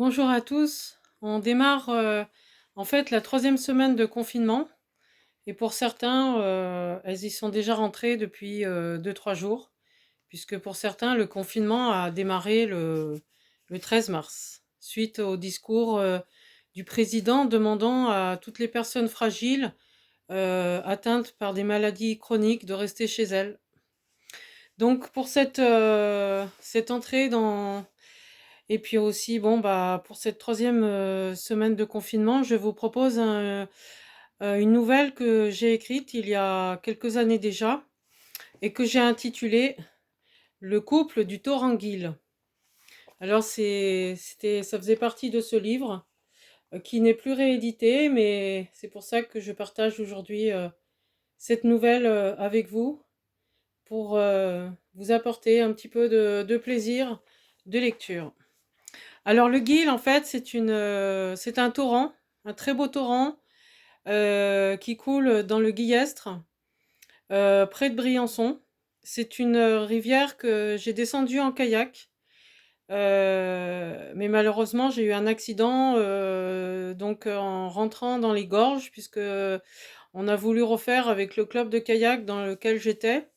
Bonjour à tous. On démarre en fait la troisième semaine de confinement et pour certains, elles y sont déjà rentrées depuis 2-3 jours, puisque pour certains, le confinement a démarré le 13 mars, suite au discours du président demandant à toutes les personnes fragiles atteintes par des maladies chroniques de rester chez elles. Donc pour cette entrée dans et puis aussi, bon, bah, pour cette troisième semaine de confinement, je vous propose une nouvelle que j'ai écrite il y a quelques années déjà et que j'ai intitulée «Le couple du Torrenguil». Alors ça faisait partie de ce livre qui n'est plus réédité, mais c'est pour ça que je partage aujourd'hui cette nouvelle avec vous pour vous apporter un petit peu de plaisir de lecture. Alors le Guil, en fait, c'est un torrent, un très beau torrent qui coule dans le Guillestre, près de Briançon. C'est une rivière que j'ai descendue en kayak, mais malheureusement j'ai eu un accident donc en rentrant dans les gorges, puisque on a voulu refaire avec le club de kayak dans lequel j'étais.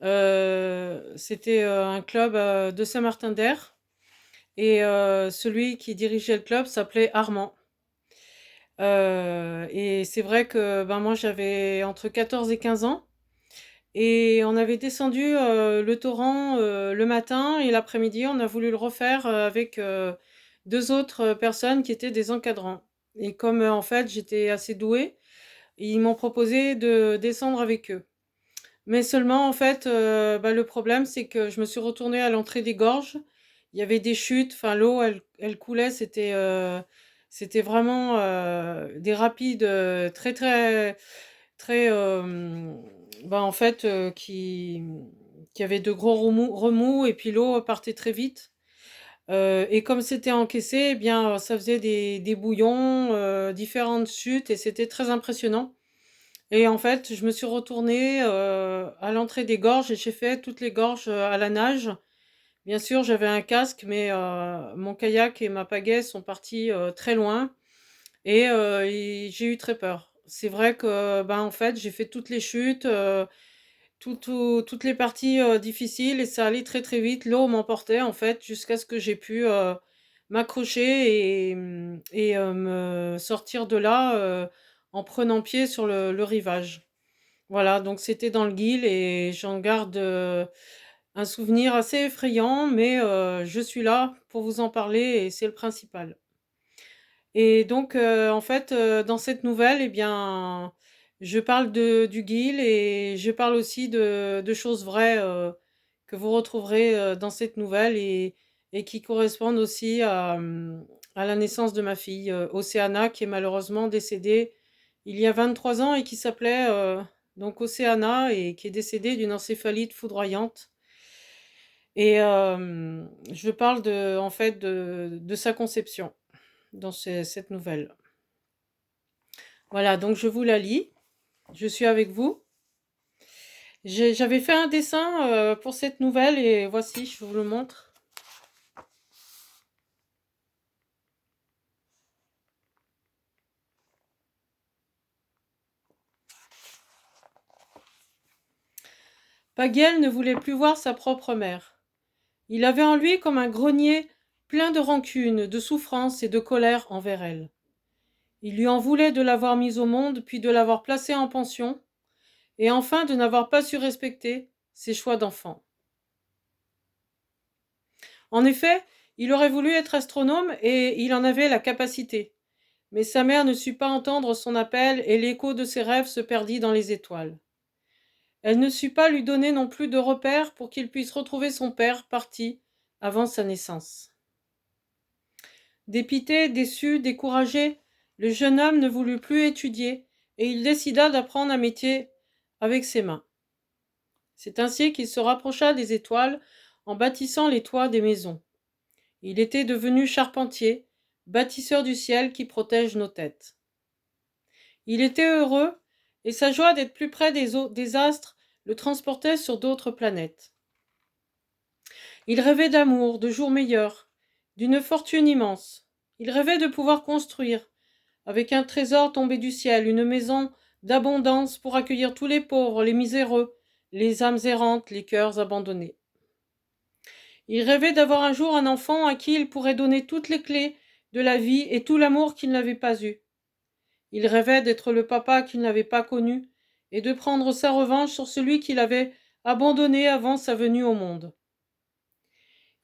C'était un club de Saint-Martin-d'Hères. Et celui qui dirigeait le club s'appelait Armand. Et c'est vrai que ben, moi j'avais entre 14 et 15 ans. Et on avait descendu le torrent le matin et l'après-midi, on a voulu le refaire avec deux autres personnes qui étaient des encadrants. Et comme en fait j'étais assez douée, ils m'ont proposé de descendre avec eux. Mais seulement, en fait, bah, le problème, c'est que je me suis retournée à l'entrée des gorges. Il y avait des chutes, enfin l'eau, elle coulait, c'était vraiment des rapides très très très, bah, en fait, qui avaient de gros remous et puis l'eau partait très vite. Et comme c'était encaissé, eh bien, ça faisait des bouillons, différentes chutes et c'était très impressionnant. Et en fait, je me suis retournée à l'entrée des gorges et j'ai fait toutes les gorges à la nage. Bien sûr, j'avais un casque, mais mon kayak et ma pagaie sont partis très loin et j'ai eu très peur. C'est vrai que, ben, en fait, j'ai fait toutes les chutes, toutes les parties difficiles et ça allait très très vite. L'eau m'emportait en fait jusqu'à ce que j'ai pu m'accrocher et me sortir de là en prenant pied sur le rivage. Voilà, donc c'était dans le Guil et j'en garde un souvenir assez effrayant, mais je suis là pour vous en parler et c'est le principal. Et donc en fait, dans cette nouvelle, eh bien, je parle du Guil et je parle aussi de choses vraies que vous retrouverez dans cette nouvelle et qui correspondent aussi à la naissance de ma fille, Océana, qui est malheureusement décédée il y a 23 ans et qui s'appelait donc Océana et qui est décédée d'une encéphalite foudroyante. Et je parle en fait de sa conception dans cette nouvelle. Voilà, donc je vous la lis. Je suis avec vous. J'avais fait un dessin pour cette nouvelle et voici, je vous le montre. Pagiel ne voulait plus voir sa propre mère. Il avait en lui comme un grenier plein de rancune, de souffrance et de colère envers elle. Il lui en voulait de l'avoir mise au monde, puis de l'avoir placée en pension, et enfin de n'avoir pas su respecter ses choix d'enfant. En effet, il aurait voulu être astronome et il en avait la capacité. Mais sa mère ne sut pas entendre son appel et l'écho de ses rêves se perdit dans les étoiles. Elle ne sut pas lui donner non plus de repères pour qu'il puisse retrouver son père parti avant sa naissance. Dépité, déçu, découragé, le jeune homme ne voulut plus étudier et il décida d'apprendre un métier avec ses mains. C'est ainsi qu'il se rapprocha des étoiles en bâtissant les toits des maisons. Il était devenu charpentier, bâtisseur du ciel qui protège nos têtes. Il était heureux et sa joie d'être plus près des astres le transportait sur d'autres planètes. Il rêvait d'amour, de jours meilleurs, d'une fortune immense. Il rêvait de pouvoir construire, avec un trésor tombé du ciel, une maison d'abondance pour accueillir tous les pauvres, les miséreux, les âmes errantes, les cœurs abandonnés. Il rêvait d'avoir un jour un enfant à qui il pourrait donner toutes les clés de la vie et tout l'amour qu'il n'avait pas eu. Il rêvait d'être le papa qu'il n'avait pas connu et de prendre sa revanche sur celui qu'il avait abandonné avant sa venue au monde.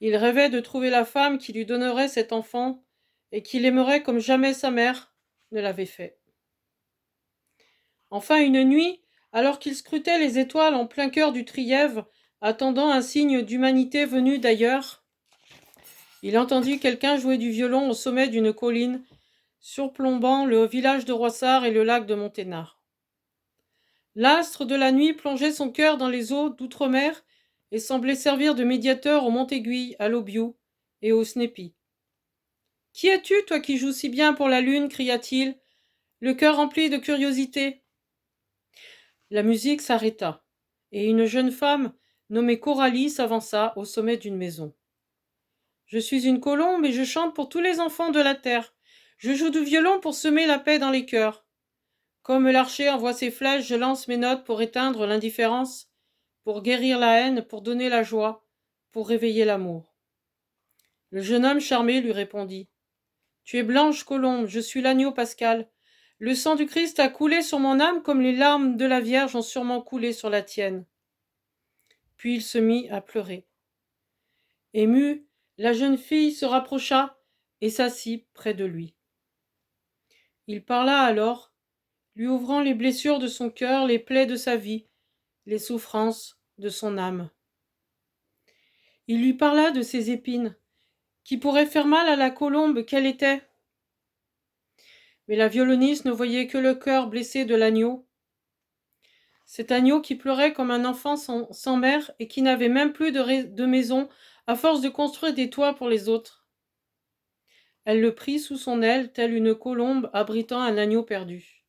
Il rêvait de trouver la femme qui lui donnerait cet enfant et qui l'aimerait comme jamais sa mère ne l'avait fait. Enfin, une nuit, alors qu'il scrutait les étoiles en plein cœur du Trièves, attendant un signe d'humanité venu d'ailleurs, il entendit quelqu'un jouer du violon au sommet d'une colline, surplombant le village de Roissard et le lac de Monténard. L'astre de la nuit plongeait son cœur dans les eaux d'outre-mer et semblait servir de médiateur au Montéguy, à l'Aubiou et au Snépy. « Qui es-tu, toi qui joues si bien pour la lune » cria-t-il, le cœur rempli de curiosité. La musique s'arrêta, et une jeune femme nommée Coralie s'avança au sommet d'une maison. « Je suis une colombe et je chante pour tous les enfants de la terre. Je joue du violon pour semer la paix dans les cœurs. Comme l'archer envoie ses flèches, je lance mes notes pour éteindre l'indifférence, pour guérir la haine, pour donner la joie, pour réveiller l'amour. » Le jeune homme charmé lui répondit. « Tu es blanche, colombe, je suis l'agneau pascal. Le sang du Christ a coulé sur mon âme comme les larmes de la Vierge ont sûrement coulé sur la tienne. » Puis il se mit à pleurer. Émue, la jeune fille se rapprocha et s'assit près de lui. Il parla alors, lui ouvrant les blessures de son cœur, les plaies de sa vie, les souffrances de son âme. Il lui parla de ses épines, qui pourraient faire mal à la colombe qu'elle était. Mais la violoniste ne voyait que le cœur blessé de l'agneau. Cet agneau qui pleurait comme un enfant sans mère et qui n'avait même plus de maison à force de construire des toits pour les autres. Elle le prit sous son aile, telle une colombe abritant un agneau perdu.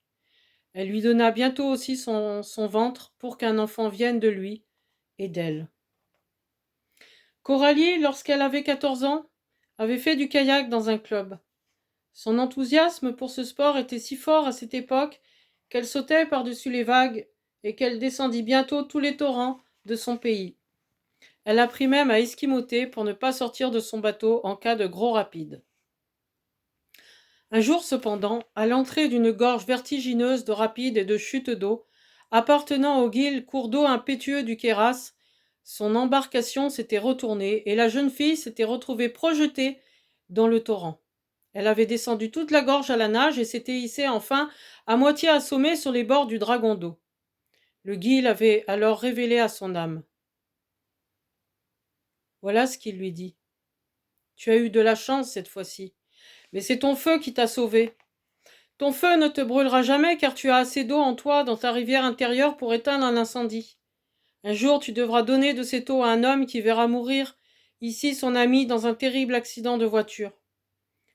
Elle lui donna bientôt aussi son ventre pour qu'un enfant vienne de lui et d'elle. Coralie, lorsqu'elle avait 14 ans, avait fait du kayak dans un club. Son enthousiasme pour ce sport était si fort à cette époque qu'elle sautait par-dessus les vagues et qu'elle descendit bientôt tous les torrents de son pays. Elle apprit même à esquimoter pour ne pas sortir de son bateau en cas de gros rapides. Un jour cependant, à l'entrée d'une gorge vertigineuse de rapides et de chutes d'eau, appartenant au Guil, cours d'eau impétueux du Queyras, son embarcation s'était retournée et la jeune fille s'était retrouvée projetée dans le torrent. Elle avait descendu toute la gorge à la nage et s'était hissée enfin à moitié assommée sur les bords du dragon d'eau. Le Guil avait alors révélé à son âme. Voilà ce qu'il lui dit. Tu as eu de la chance cette fois-ci, mais c'est ton feu qui t'a sauvé. Ton feu ne te brûlera jamais car tu as assez d'eau en toi dans ta rivière intérieure pour éteindre un incendie. Un jour tu devras donner de cette eau à un homme qui verra mourir ici son ami dans un terrible accident de voiture.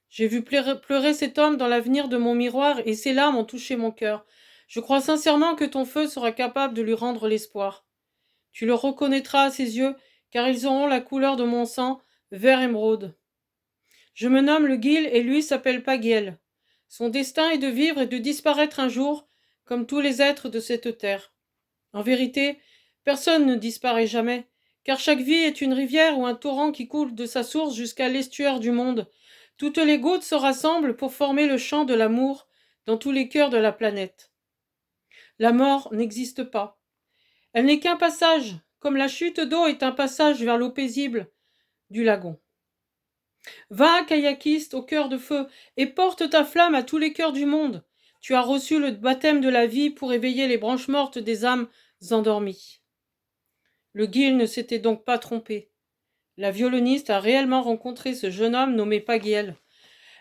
J'ai vu pleurer cet homme dans l'avenir de mon miroir et ses larmes ont touché mon cœur. Je crois sincèrement que ton feu sera capable de lui rendre l'espoir. Tu le reconnaîtras à ses yeux, car ils auront la couleur de mon sang, vert émeraude. Je me nomme le Guil et lui s'appelle Pagiel. Son destin est de vivre et de disparaître un jour, comme tous les êtres de cette terre. En vérité, personne ne disparaît jamais, car chaque vie est une rivière ou un torrent qui coule de sa source jusqu'à l'estuaire du monde. Toutes les gouttes se rassemblent pour former le chant de l'amour dans tous les cœurs de la planète. La mort n'existe pas. Elle n'est qu'un passage, comme la chute d'eau est un passage vers l'eau paisible du lagon. Va, kayakiste, au cœur de feu, et porte ta flamme à tous les cœurs du monde. Tu as reçu le baptême de la vie pour éveiller les branches mortes des âmes endormies. Le Guil ne s'était donc pas trompé. La violoniste a réellement rencontré ce jeune homme nommé Pagiel.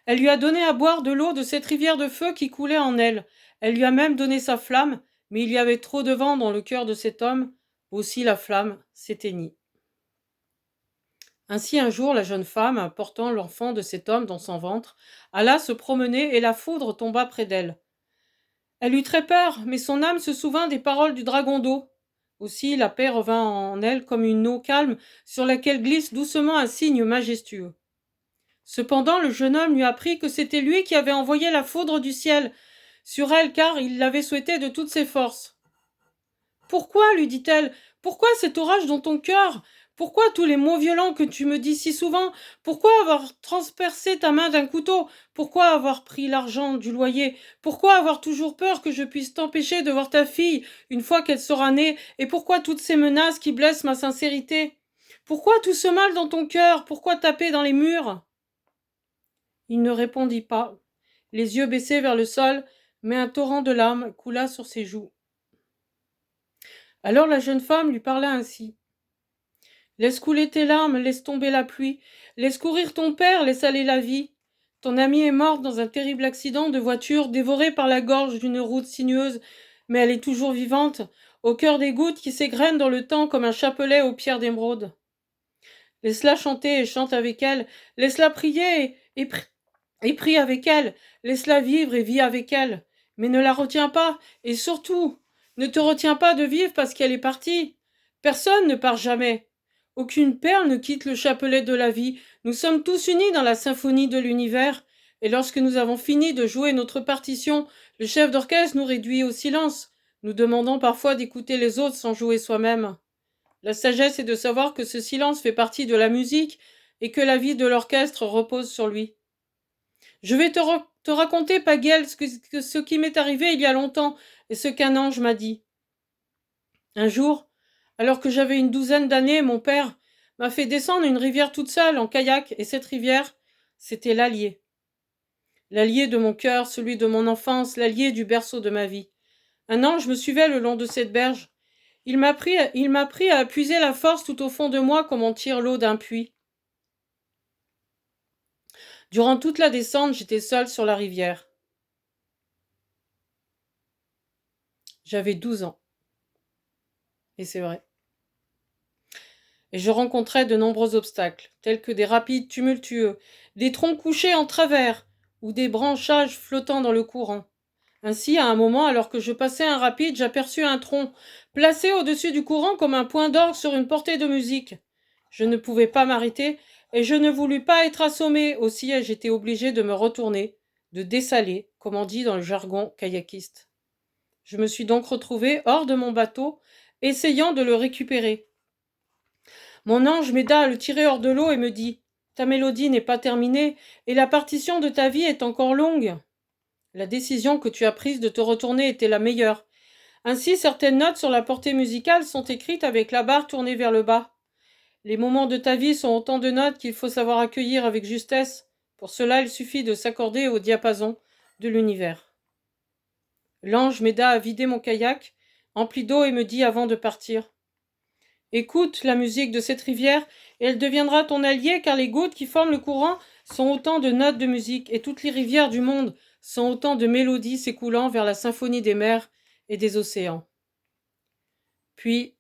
Elle lui a donné à boire de l'eau de cette rivière de feu qui coulait en elle. Elle lui a même donné sa flamme, mais il y avait trop de vent dans le cœur de cet homme. Aussi la flamme s'éteignit. Ainsi un jour la jeune femme, portant l'enfant de cet homme dans son ventre, alla se promener et la foudre tomba près d'elle. Elle eut très peur, mais son âme se souvint des paroles du dragon d'eau. Aussi la paix revint en elle comme une eau calme sur laquelle glisse doucement un cygne majestueux. Cependant, le jeune homme lui apprit que c'était lui qui avait envoyé la foudre du ciel sur elle, car il l'avait souhaité de toutes ses forces. Pourquoi, lui dit-elle, pourquoi cet orage dans ton cœur? Pourquoi tous les mots violents que tu me dis si souvent? Pourquoi avoir transpercé ta main d'un couteau? Pourquoi avoir pris l'argent du loyer? Pourquoi avoir toujours peur que je puisse t'empêcher de voir ta fille une fois qu'elle sera née? Et pourquoi toutes ces menaces qui blessent ma sincérité? Pourquoi tout ce mal dans ton cœur? Pourquoi taper dans les murs? Il ne répondit pas, les yeux baissés vers le sol, mais un torrent de larmes coula sur ses joues. Alors la jeune femme lui parla ainsi. Laisse couler tes larmes, laisse tomber la pluie, laisse courir ton père, laisse aller la vie. Ton amie est morte dans un terrible accident de voiture, dévorée par la gorge d'une route sinueuse, mais elle est toujours vivante, au cœur des gouttes qui s'égrènent dans le temps comme un chapelet aux pierres d'émeraude. Laisse-la chanter et chante avec elle, laisse-la prier et prie avec elle, laisse-la vivre et vis avec elle, mais ne la retiens pas, et surtout, ne te retiens pas de vivre parce qu'elle est partie. Personne ne part jamais. Aucune perle ne quitte le chapelet de la vie. Nous sommes tous unis dans la symphonie de l'univers. Et lorsque nous avons fini de jouer notre partition, le chef d'orchestre nous réduit au silence, nous demandant parfois d'écouter les autres sans jouer soi-même. La sagesse est de savoir que ce silence fait partie de la musique et que la vie de l'orchestre repose sur lui. Je vais te raconter, Pagiel, ce qui m'est arrivé il y a longtemps et ce qu'un ange m'a dit. Un jour, alors que j'avais une douzaine d'années, mon père m'a fait descendre une rivière toute seule en kayak, et cette rivière, c'était l'Allier. L'Allier de mon cœur, celui de mon enfance, l'Allier du berceau de ma vie. Un ange me suivait le long de cette berge. Il m'a pris à puiser la force tout au fond de moi comme on tire l'eau d'un puits. Durant toute la descente, j'étais seule sur la rivière. J'avais 12 ans. Et c'est vrai. Et je rencontrais de nombreux obstacles, tels que des rapides tumultueux, des troncs couchés en travers, ou des branchages flottant dans le courant. Ainsi, à un moment, alors que je passais un rapide, j'aperçus un tronc, placé au-dessus du courant comme un point d'orgue sur une portée de musique. Je ne pouvais pas m'arrêter, et je ne voulus pas être assommé, aussi j'étais obligé de me retourner, de dessaler, comme on dit dans le jargon kayakiste. Je me suis donc retrouvé hors de mon bateau, essayant de le récupérer. Mon ange m'aida à le tirer hors de l'eau et me dit « Ta mélodie n'est pas terminée, et la partition de ta vie est encore longue. » La décision que tu as prise de te retourner était la meilleure. Ainsi, certaines notes sur la portée musicale sont écrites avec la barre tournée vers le bas. Les moments de ta vie sont autant de notes qu'il faut savoir accueillir avec justesse. Pour cela, il suffit de s'accorder au diapason de l'univers. L'ange m'aida à vider mon kayak, empli d'eau, et me dit avant de partir « Écoute la musique de cette rivière, et elle deviendra ton allié, car les gouttes qui forment le courant sont autant de notes de musique, et toutes les rivières du monde sont autant de mélodies s'écoulant vers la symphonie des mers et des océans. » Puis,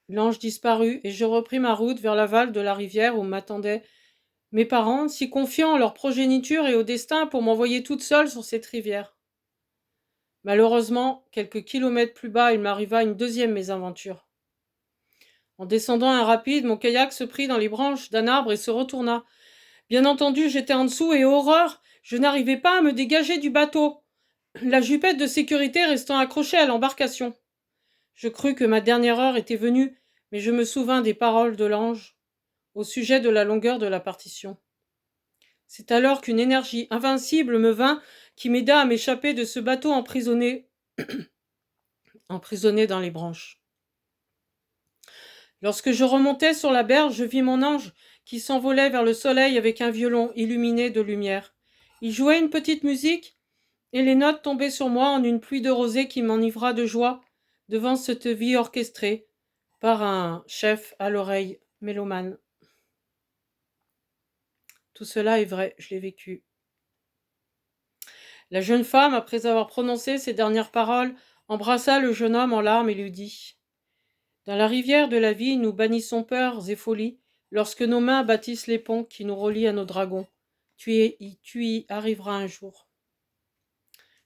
l'ange disparut, et je repris ma route vers l'aval de la rivière où m'attendaient mes parents, si confiants en leur progéniture et au destin pour m'envoyer toute seule sur cette rivière. Malheureusement, quelques kilomètres plus bas, il m'arriva une deuxième mésaventure. En descendant un rapide, mon kayak se prit dans les branches d'un arbre et se retourna. Bien entendu, j'étais en dessous et horreur, je n'arrivais pas à me dégager du bateau, la jupette de sécurité restant accrochée à l'embarcation. Je crus que ma dernière heure était venue, mais je me souvins des paroles de l'ange au sujet de la longueur de la partition. C'est alors qu'une énergie invincible me vint qui m'aida à m'échapper de ce bateau emprisonné dans les branches. Lorsque je remontais sur la berge, je vis mon ange qui s'envolait vers le soleil avec un violon illuminé de lumière. Il jouait une petite musique, et les notes tombaient sur moi en une pluie de rosée qui m'enivra de joie devant cette vie orchestrée par un chef à l'oreille mélomane. Tout cela est vrai, je l'ai vécu. La jeune femme, après avoir prononcé ces dernières paroles, embrassa le jeune homme en larmes et lui dit « Dans la rivière de la vie, nous bannissons peurs et folies lorsque nos mains bâtissent les ponts qui nous relient à nos dragons. Tu y arriveras un jour. »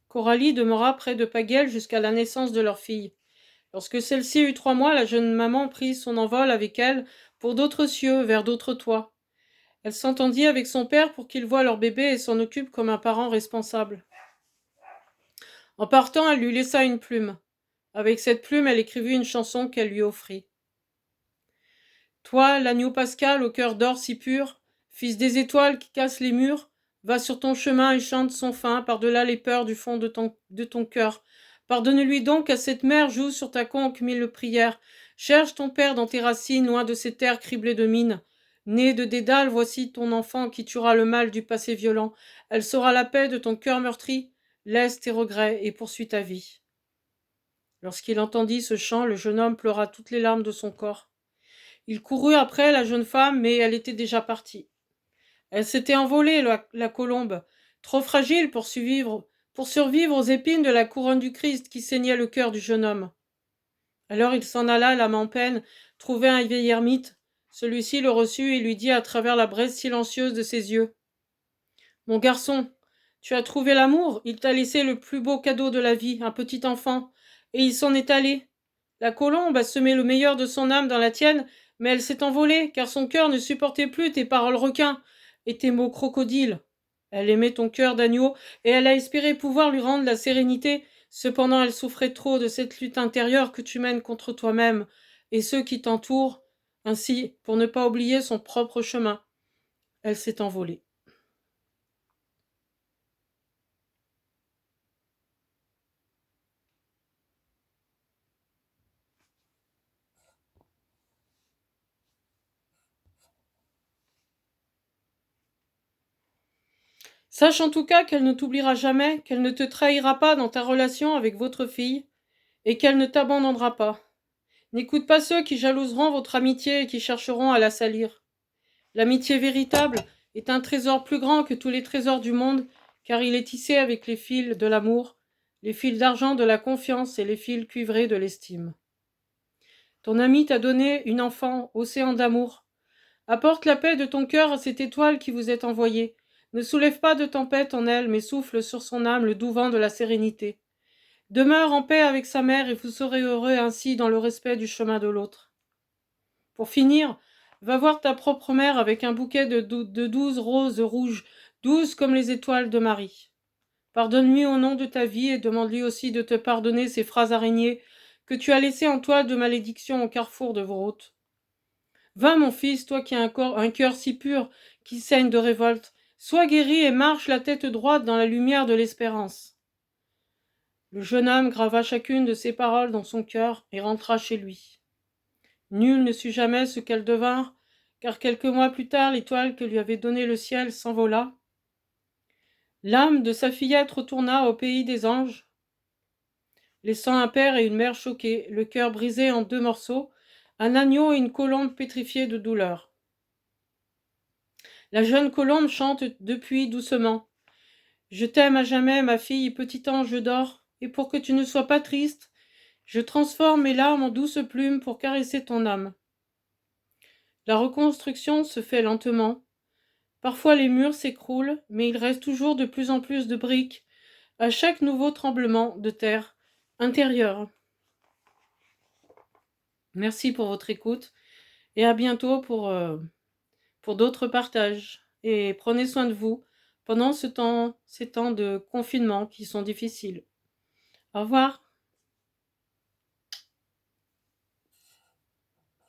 Coralie demeura près de Pagiel jusqu'à la naissance de leur fille. Lorsque celle-ci eut 3 mois, la jeune maman prit son envol avec elle pour d'autres cieux, vers d'autres toits. Elle s'entendit avec son père pour qu'il voie leur bébé et s'en occupe comme un parent responsable. En partant, elle lui laissa une plume. Avec cette plume, elle écrivit une chanson qu'elle lui offrit. Toi, l'agneau pascal au cœur d'or si pur, fils des étoiles qui cassent les murs, va sur ton chemin et chante son fin par-delà les peurs du fond de ton cœur. Pardonne-lui donc à cette mère, joue sur ta conque mille prières. Cherche ton père dans tes racines, loin de ces terres criblées de mines. Né de Dédale, voici ton enfant qui tuera le mal du passé violent. Elle saura la paix de ton cœur meurtri. Laisse tes regrets et poursuis ta vie. Lorsqu'il entendit ce chant, le jeune homme pleura toutes les larmes de son corps. Il courut après la jeune femme, mais elle était déjà partie. Elle s'était envolée, la colombe, trop fragile pour survivre aux épines de la couronne du Christ qui saignait le cœur du jeune homme. Alors il s'en alla, l'âme en peine, trouver un vieil ermite. Celui-ci le reçut et lui dit à travers la braise silencieuse de ses yeux: « Mon garçon, tu as trouvé l'amour, il t'a laissé le plus beau cadeau de la vie, un petit enfant, et il s'en est allé. La colombe a semé le meilleur de son âme dans la tienne, mais elle s'est envolée, car son cœur ne supportait plus tes paroles requins et tes mots crocodiles. Elle aimait ton cœur d'agneau, et elle a espéré pouvoir lui rendre la sérénité. Cependant elle souffrait trop de cette lutte intérieure que tu mènes contre toi-même et ceux qui t'entourent. Ainsi, pour ne pas oublier son propre chemin, elle s'est envolée. » Sache en tout cas qu'elle ne t'oubliera jamais, qu'elle ne te trahira pas dans ta relation avec votre fille, et qu'elle ne t'abandonnera pas. N'écoute pas ceux qui jalouseront votre amitié et qui chercheront à la salir. L'amitié véritable est un trésor plus grand que tous les trésors du monde, car il est tissé avec les fils de l'amour, les fils d'argent de la confiance et les fils cuivrés de l'estime. Ton ami t'a donné une enfant, océan d'amour. Apporte la paix de ton cœur à cette étoile qui vous est envoyée. Ne soulève pas de tempête en elle, mais souffle sur son âme le doux vent de la sérénité. Demeure en paix avec sa mère et vous serez heureux ainsi dans le respect du chemin de l'autre. Pour finir, va voir ta propre mère avec un bouquet de 12 roses rouges, 12 comme les étoiles de Marie. Pardonne-lui au nom de ta vie et demande-lui aussi de te pardonner ces phrases araignées que tu as laissées en toile de malédiction au carrefour de vos routes. Va, mon fils, toi qui as un cœur si pur, qui saigne de révolte, sois guéri et marche la tête droite dans la lumière de l'espérance. Le jeune homme grava chacune de ces paroles dans son cœur et rentra chez lui. Nul ne sut jamais ce qu'elles devinrent, car quelques mois plus tard, l'étoile que lui avait donnée le ciel s'envola. L'âme de sa fillette retourna au pays des anges, laissant un père et une mère choqués, le cœur brisé en 2 morceaux, un agneau et une colombe pétrifiée de douleur. La jeune colombe chante depuis doucement. Je t'aime à jamais, ma fille, petit ange d'or, et pour que tu ne sois pas triste, je transforme mes larmes en douces plumes pour caresser ton âme. La reconstruction se fait lentement. Parfois les murs s'écroulent, mais il reste toujours de plus en plus de briques à chaque nouveau tremblement de terre intérieure. Merci pour votre écoute et à bientôt pour d'autres partages. Et prenez soin de vous pendant ces temps de confinement qui sont difficiles. Au revoir.